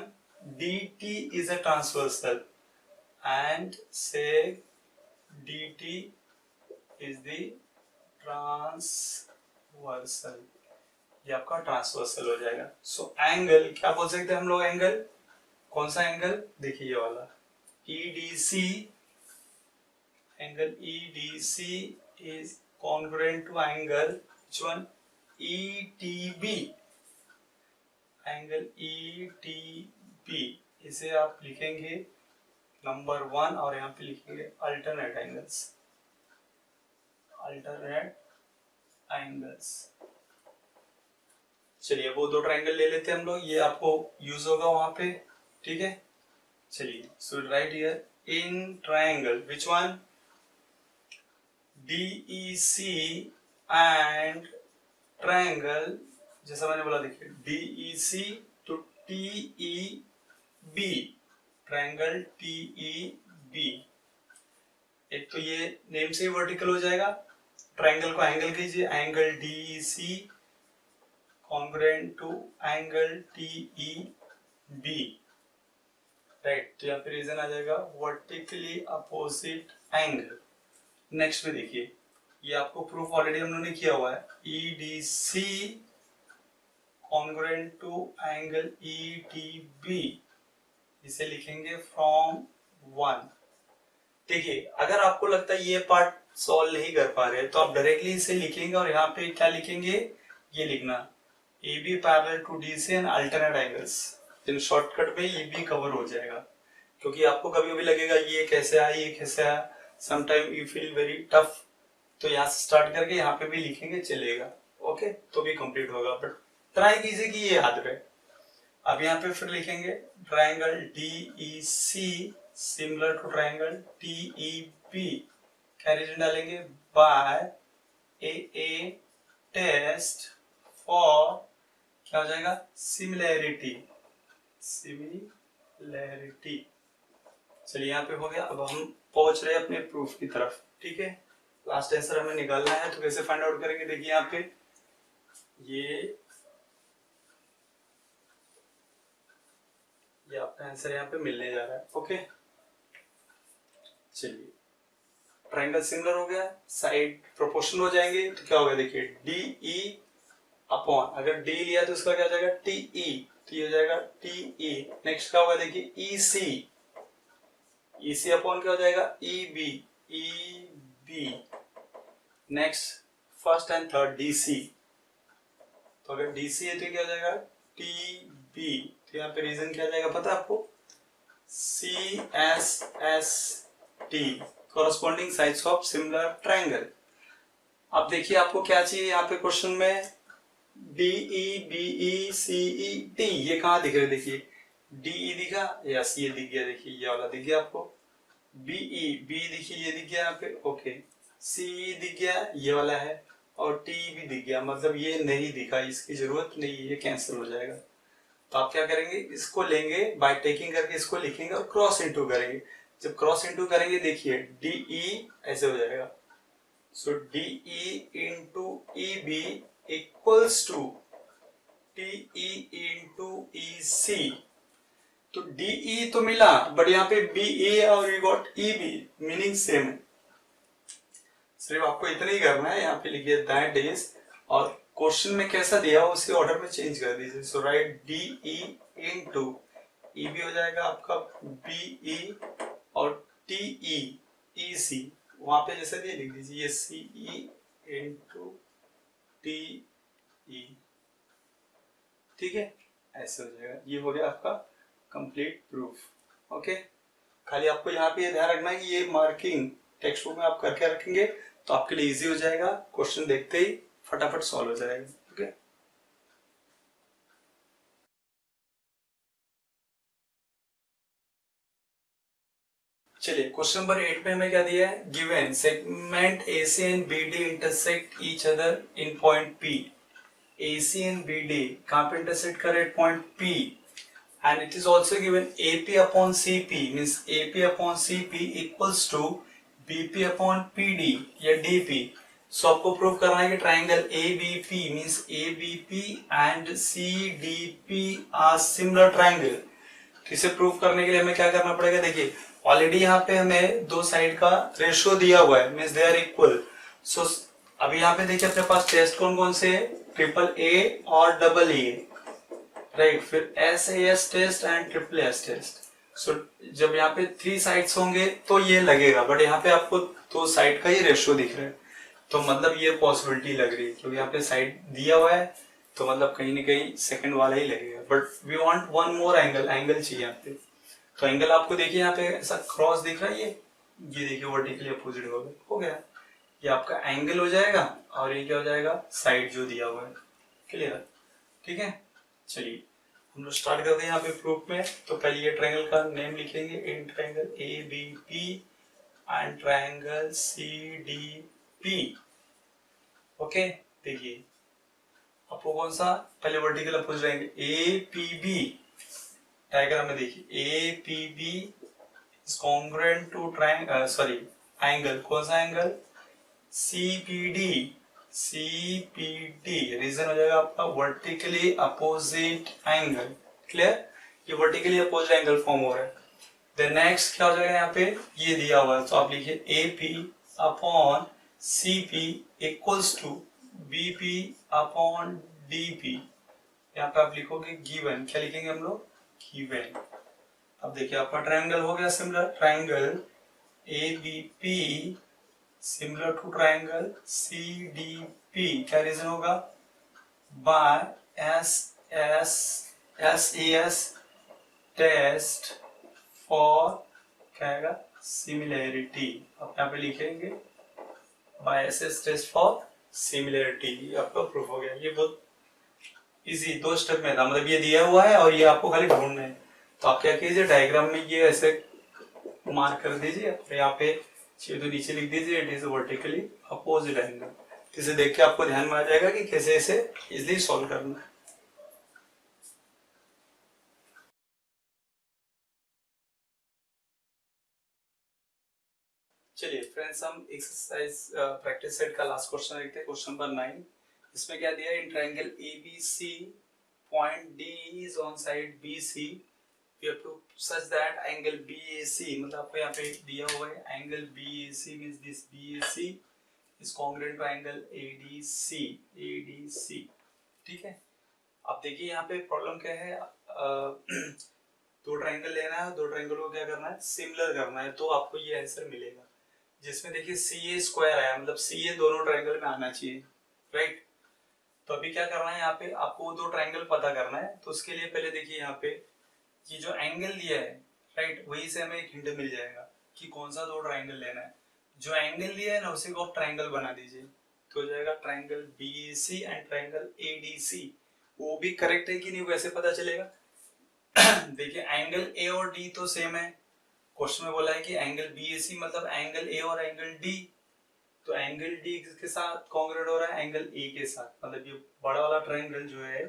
DT is a transversal and say DT is the transversal, ये आपका ट्रांसवर्सल हो जाएगा। सो एंगल क्या बोल सकते हैं हम लोग, एंगल कौन सा एंगल, देखिए ये वाला EDC, angle EDC is congruent to angle which one, ETB, angle ETB, इसे आप लिखेंगे नंबर 1, और यहाँ पे लिखेंगे अल्टरनेट एंगल्स, अल्टरनेट एंगल्स। चलिए वो दो ट्रायंगल ले लेते हैं हम लोग, ये आपको यूज होगा वहां पे, ठीक है। चलिए, so right here in triangle which one, DEC and triangle, जैसा मैंने बोला, देखिए DEC to TEB, triangle TEB। एक तो ये नेम से ही वर्टिकल हो जाएगा, ट्रायंगल को एंगल कीजिए, angle DEC congruent to angle TEB, right. तो यहाँ पे रीजन आ जाएगा वर्टिकली अपोजिट एंगल। नेक्स्ट में देखिए, ये आपको प्रूफ ऑलरेडी हम लोगों ने किया हुआ है, EDC congruent to angle ETB, इसे लिखेंगे फ्रॉम 1। देखिए अगर आपको लगता है ये पार्ट सॉल्व नहीं कर पा रहे, तो आप डायरेक्टली इसे लिखेंगे, और यहाँ पे क्या लिखेंगे, ये लिखना AB parallel to DC and alternate angles. इन शॉर्टकट में ये भी कवर हो जाएगा, क्योंकि आपको कभी कभी लगेगा ये कैसे आया, ये कैसे आया, sometime you feel very tough, तो यहाँ से स्टार्ट करके यहाँ पे भी लिखेंगे, चलेगा, ओके, तो भी कंप्लीट होगा, बट ट्राई कीजिए कि ये याद रहे। अब यहाँ पे फिर लिखेंगे triangle DEC similar to triangle TEB, क्या रीजन डालेंगे, बाय ए टेस्ट फॉर, क्या हो जाएगा, सिमिलैरिटी, सिमिलैरिटी। चलिए यहाँ पे हो गया, अब हम पहुंच रहे हैं अपने प्रूफ की तरफ, ठीक है। लास्ट आंसर हमें निकालना है, तो कैसे फाइंड आउट करेंगे? देखिए यहाँ पे ये आपका आंसर यहाँ पे मिलने जा रहा है। ओके, चलिए ट्रायंगल सिमिलर हो गया, साइड प्रोपोर्शनल हो जाएंगे, तो क्या होगा? देखिए डी ई अपॉन, अगर डी लिया तो उसका क्या हो जाएगा? टी ई, तो ये हो जाएगा टी ई। नेक्स्ट क्या होगा? देखिए ई सी, ई सी अपॉन क्या हो जाएगा? E B, E B. Next first and third D C, तो अगर डी सी है तो क्या हो जाएगा? T B. तो यहाँ पे रीजन क्या हो जाएगा पता है आपको? C S S T, corresponding sides of similar triangle. अब देखिए आपको क्या चाहिए यहाँ पे क्वेश्चन में? D E B E C E T, ये कहाँ दिख रहे? देखिए डी ई दिखा, यस ये दिख गया, देखिए ये वाला दिख गया आपको। बी ई, बी देखिए ये दिख गया यहाँ पे, ओके। सी ई दिख गया, ये वाला है, और टी भी दिख गया, मतलब ये नहीं दिखा, इसकी जरूरत नहीं है, ये कैंसिल हो जाएगा। तो आप क्या करेंगे? इसको लेंगे, बाय टेकिंग करके इसको लिखेंगे और क्रॉस इनटू करेंगे। जब क्रॉस इनटू करेंगे देखिए डी ई ऐसे हो जाएगा, so D E into E B equals to T E into E C. तो डी ई तो मिला, बट यहाँ पे बी ए और you got E B, meaning same है। सिर्फ आपको इतना ही करना है, यहाँ पे लिखिए दैट इज, और क्वेश्चन में कैसा दिया हो उसी ऑर्डर में चेंज कर दीजिए। So right D E into E B हो जाएगा आपका बी ई, और टी ई ई सी वहां पे जैसे दिए लिख दीजिए, ये सी ई इंटू टी ई, ठीक है, ऐसे हो जाएगा। ये हो गया आपका कंप्लीट प्रूफ। ओके, खाली आपको यहाँ पे ये ध्यान रखना है कि ये मार्किंग टेक्स्ट बुक में आप करके रखेंगे तो आपके लिए इजी हो जाएगा, क्वेश्चन देखते ही फटाफट सॉल्व हो जाएगा। ओके, चलिए क्वेश्चन नंबर 8 में हमें क्या दिया है? Given segment AC and BD intersect each other in point P। AC and BD कहां पे इंटरसेक्ट कर रहे? Point P, and it is also given AP upon CP means AP upon CP equals to BP upon PD या DP। सो आपको प्रूव करना है कि triangle ABP means ABP and CDP are similar triangle। तो इसे प्रूव करने के लिए हमें क्या करना पड़ेगा? देखिए ऑलरेडी यहाँ पे हमें दो साइड का रेशियो दिया हुआ है, मीन्स दे आर इक्वल। सो अभी यहाँ पे देखिए अपने पास टेस्ट कौन कौन से है? ट्रिपल ए और डबल ए, राइट। फिर SAS test and triple S test. So जब यहाँ पे 3 साइड्स होंगे तो ये लगेगा, बट यहाँ पे आपको 2 साइड का ही रेशियो दिख रहा है, तो मतलब ये पॉसिबिलिटी लग रही है, क्योंकि यहाँ पे साइड दिया हुआ है तो मतलब कहीं ना कहीं सेकंड वाला ही लगेगा। But we want one more angle, angle चाहिए यहाँ पे। तो एंगल आपको देखिए यहाँ पे ऐसा क्रॉस दिख रहा है, ये देखिए वर्टिकली अपोजिट हो गया, ये आपका एंगल हो जाएगा, और ये क्या हो जाएगा? साइड जो दिया हुआ है। क्लियर? ठीक है, चलिए हम लोग स्टार्ट करते हैं यहाँ पे प्रूफ में। तो पहले ये ट्रायंगल का नेम लिखेंगे, in triangle ABP and triangle CDP। Okay, देखिए आपको कौन सा पहले वर्टिकल अपोजिट रहेंगे? APB डायग्राम में देखिए APB is congruent to triangle, sorry angle, कौन सा एंगल? CPD, CPD रीजन हो जाएगा आपका वर्टिकली अपोजिट एंगल। क्लियर? ये वर्टिकली अपोजिट एंगल फॉर्म हो रहा है। देन नेक्स्ट क्या हो जाएगा? यहाँ पे ये दिया हुआ है, तो आप लिखिए AP upon CP equals to BP upon DP। यहाँ पे आप लिखोगे गिवन, क्या लिखेंगे हम लोग? गिवन। अब देखिए आपका ट्रायंगल हो गया similar, triangle ABP similar to triangle CDP। क्या रीजन होगा? बाय SAS टेस्ट फॉर क्या आएगा? सिमिलैरिटी। आप यहाँ पे लिखेंगे by SS test for similarity, आपका प्रूफ हो गया। ये बहुत इजी 2 स्टेप में था, मतलब ये दिया हुआ है और ये आपको खाली ढूंढना है। तो आप क्या कीजिए, डायग्राम में ये ऐसे मार्क कर दीजिए, और यहाँ पे तो नीचे लिख दीजिए it is vertically opposite angle. इसे देख के आपको ध्यान में आ जाएगा कि कैसे इसे इजिली सॉल्व करना है। चलिए फ्रेंड्स, हम एक्सरसाइज प्रैक्टिस सेट का लास्ट क्वेश्चन देखते हैं, क्वेश्चन नंबर 9। इसमें क्या दिया है, in triangle ABC point D is on side BC, we have to such that angle BAC, मतलब आपको यहाँ पे दिया हुआ है angle BAC means this BAC is congruent to angle ADC, ADC. ठीक है, अब देखिए यहाँ पे प्रॉब्लम क्या है, दो ट्रायंगल लेना है, दो ट्रायंगल को क्या करना है, सिमिलर करना है, तो आपको ये आंसर मिलेगा। जिसमें देखिए सी ए स्क्वायर आया, मतलब सी ए दोनों ट्रायंगल में आना चाहिए, राइट। तो अभी क्या करना है, यहाँ पे आपको वो दो ट्रायंगल पता करना है। तो उसके लिए पहले देखिए यहाँ पे ये जो एंगल दिया है, राइट, वही से हमें एक हिंट मिल जाएगा कि कौन सा दो ट्रायंगल लेना है। जो एंगल दिया है ना उसी को आप ट्रायंगल बना दीजिए, तो हो जाएगा triangle BC and triangle ADC. वो भी करेक्ट है कि नहीं वैसे पता चलेगा। देखिए एंगल ए और डी तो सेम है, क्वेश्चन में बोला है कि एंगल बीएसी मतलब एंगल ए और एंगल डी, तो एंगल डी के साथ कॉन्ग्रुएंट हो रहा है एंगल ए के साथ, मतलब ये बड़ा वाला ट्रायंगल जो है,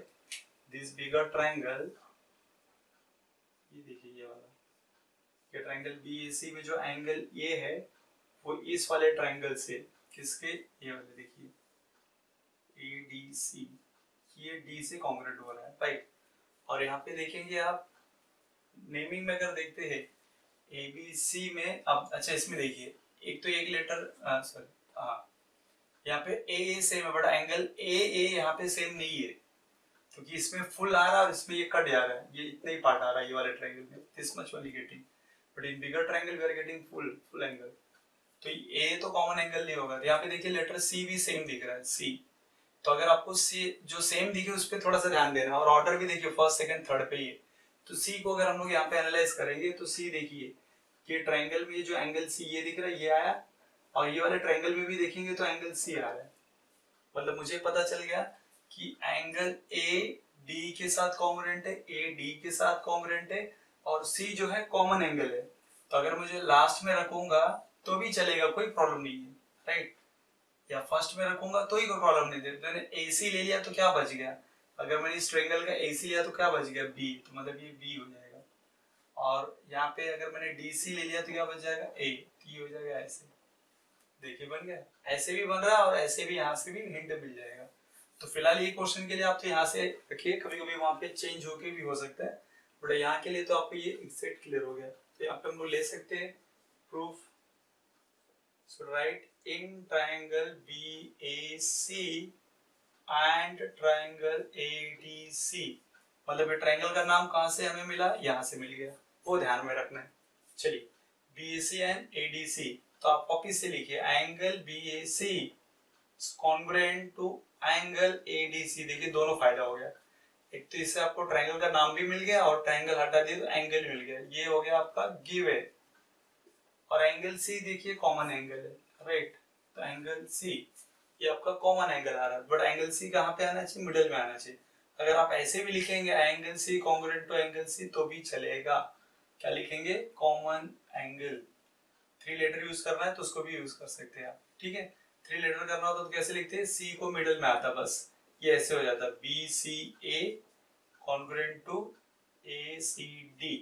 दिस बिगर ट्रायंगल, ये देखिए ये वाला, ये ट्रायंगल बीएसी में जो एंगल ए है वो इस वाले ट्रायंगल से, किसके, ये वाले देखिए एडीसी, ये डी से कॉन्ग्रुएंट हो रहा है, राइट। और यहाँ पे देखेंगे आप नेमिंग में अगर देखते हैं एबीसी में, अब अच्छा इसमें देखिए एक तो एक लेटर, सॉरी हाँ, यहाँ पे ए सेम है बट एंगल ए यहाँ पे सेम नहीं है, क्योंकि इसमें फुल आ रहा है और इसमें ये कट जा रहा है, ये इतना ही पार्ट आ रहा है ये वाले ट्रायंगल में, this much only getting, but in bigger triangle we are getting full angle. तो ए तो कॉमन एंगल नहीं होगा, तो यहाँ पे देखिए लेटर सी भी सेम दिख रहा है, सी। तो अगर आपको सी जो सेम दिखे उस पर थोड़ा सा ध्यान देना, और ऑर्डर भी देखिए फर्स्ट सेकंड थर्ड पे ही है। तो सी को अगर हम लोग यहाँ पे एनालाइज करेंगे तो सी देखिए ये ट्रायंगल में जो एंगल सी ये दिख रहा है ये आया, और ये वाले ट्रायंगल में भी देखेंगे तो एंगल सी आ रहा है, मतलब मुझे पता चल गया कि एंगल ए डी के साथ कॉन्ग्रुएंट है, ए डी के साथ कॉन्ग्रुएंट है, और सी जो है कॉमन एंगल है। तो अगर मुझे लास्ट में रखूंगा तो भी चलेगा, कोई प्रॉब्लम नहीं है, राइट, या फर्स्ट में रखूंगा तो ही कोई प्रॉब्लम नहीं है। मैंने ए सी ले लिया तो क्या बच गया, अगर मैंने इस ट्रायंगल का ए सी लिया तो क्या बच गया, बी, तो मतलब ये बी हो जाएगा। और यहाँ पे अगर मैंने डी सी ले लिया तो क्या बच जाएगा, ए, टी हो जाएगा। ऐसे देखिए बन गया, ऐसे भी बन रहा है और ऐसे भी, यहाँ से भी हिंट मिल जाएगा। तो फिलहाल ये क्वेश्चन के लिए आप तो यहाँ से रखिए, कभी कभी वहां पे चेंज होके भी हो सकता है, बट यहाँ के लिए तो आपको ये एग्जैक्ट क्लियर हो गया। तो यहाँ पे हम लोग ले सकते हैं proof, so right in triangle BAC and triangle ADC, मतलब ये ट्रायंगल का नाम कहाँ से हमें मिला, यहाँ से मिल गया, वो ध्यान में रखना है। चलिए बीएसी एंड एडीसी, तो आप कॉपी से लिखिए angle BAC congruent to angle ADC. देखिए दोनों फायदा हो गया, एक तो इससे आपको ट्रायंगल का नाम भी मिल गया और ट्रायंगल हटा दिया तो एंगल मिल गया, ये हो गया आपका गिव है। और एंगल सी देखिए कॉमन एंगल है, राइट, तो एंगल सी ये आपका कॉमन एंगल आ रहा है, बट एंगल सी कहाँ पे आना चाहिए, मिडिल में आना चाहिए। अगर आप ऐसे भी लिखेंगे angle C congruent to angle C तो भी चलेगा, क्या लिखेंगे, कॉमन एंगल। 3 लेटर यूज करना है तो उसको भी यूज कर सकते हैं आप, ठीक है। 3 लेटर करना हो तो कैसे लिखते हैं, सी को मिडिल में आता, बस ये ऐसे हो जाता, B C A congruent to A C D.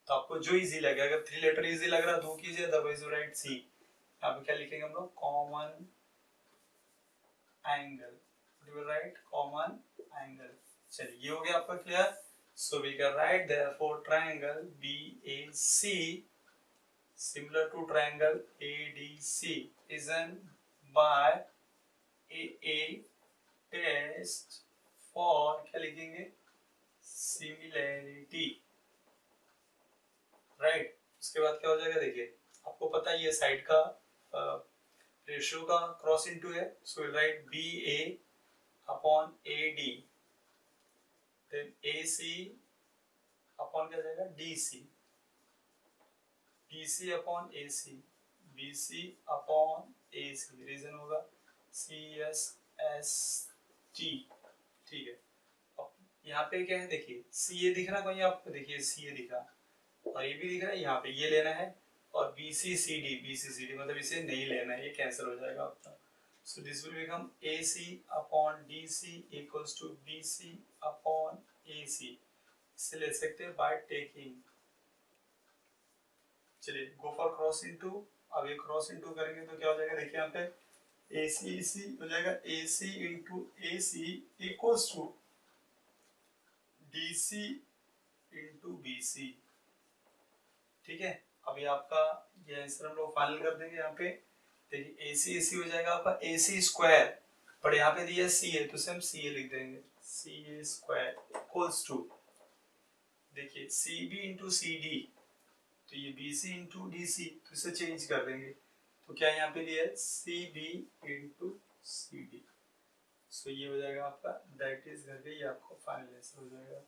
तो आपको जो इजी लगे, अगर 3 लेटर इजी लग रहा है तो कीजिए, अदरवाइज यू राइट सी। यहाँ पे क्या लिखेंगे हम लोग, common angle, you write common angle. चलिए ये हो गया आपका clear. So we can write therefore triangle BAC similar to triangle ADC is an by a test for, क्या लिखेंगे, similarity, राइट। उसके बाद क्या हो जाएगा, देखिए आपको पता है ये साइड का रेशियो का क्रॉस इनटू है, so will write BA upon AD, then AC upon क्या जाएगा DC, BC upon AC, BC upon AC, reason होगा CSST, ठीक है। अब यहाँ पे क्या है, देखिए CA दिख रहा है कोई आपको, देखिए CA दिखा और ये भी दिख रहा है, यहाँ पे ये लेना है, और BCCD मतलब इसे नहीं लेना है, ये कैंसिल हो जाएगा आपका। So this will become AC upon DC equals to BC upon AC, इससे ले सकते हैं बाय टेकिंग, चलिए गो फॉर क्रॉस इनटू, अब ये क्रॉस इंटू करेंगे तो क्या हो जाएगा, देखिए यहाँ पे AC हो जाएगा, AC into AC equals to DC into BC। ठीक है, अभी आपका ये आंसर हम लोग फाइनल कर देंगे। यहाँ पे देखिए AC हो जाएगा आपका AC स्क्वायर, पर यहाँ पे दिया CA तो हम CA लिख देंगे, CA स्क्वायर इक्वल्स टू, देखिए CB इंटू CD, तो ये BC इंटू DC, तो इसे चेंज कर देंगे, तो क्या यहाँ पे दिया है CB इंटू CD। सो ये हो जाएगा आपका, दैट इज करके ये आपको फाइनल आंसर हो जाएगा।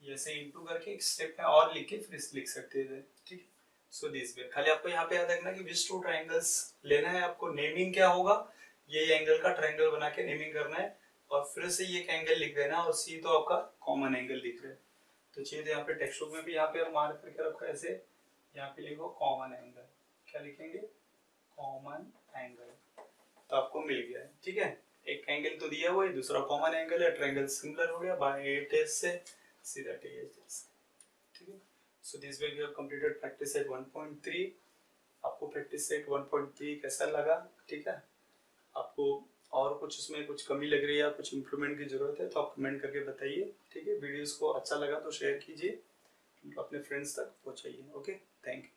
ये ऐसे इंटू करके एक स्टेप में और लिख के फिर लिख सकते हैं, ठीक है। सो दिस वे, खाली आपको यहाँ पे याद रखना कि विच टू ट्रायंगल्स लेना है आपको, नेमिंग क्या होगा, ये एंगल का ट्रायंगल बना के नेमिंग करना है, और फिर से ये एंगल लिख देना, और सी तो आपका कॉमन एंगल लिख रहे हैं। तो चलिए यहाँ पे टेक्स्ट बुक में भी यहाँ पे हम मार्क करके रखो ऐसे, यहाँ पे लिखो कॉमन एंगल, क्या लिखेंगे, कॉमन एंगल, तो आपको मिल गया है, ठीक है। एक एंगल तो दिया हुआ है, दूसरा कॉमन एंगल है, ट्रायंगल सिमिलर हो गया बाय 8 से सीधा TH, ठीक है। So this way we have completed practice set 1.3। आपको प्रैक्टिस सेट 1.3 कैसा लगा, ठीक है। आपको और कुछ उसमें कुछ कमी लग रही है या कुछ इंप्रूवमेंट की जरूरत है तो आप कमेंट करके बताइए, ठीक है। वीडियोस को अच्छा लगा तो शेयर कीजिए, अपने फ्रेंड्स तक पहुंचाइए। Okay, thank you.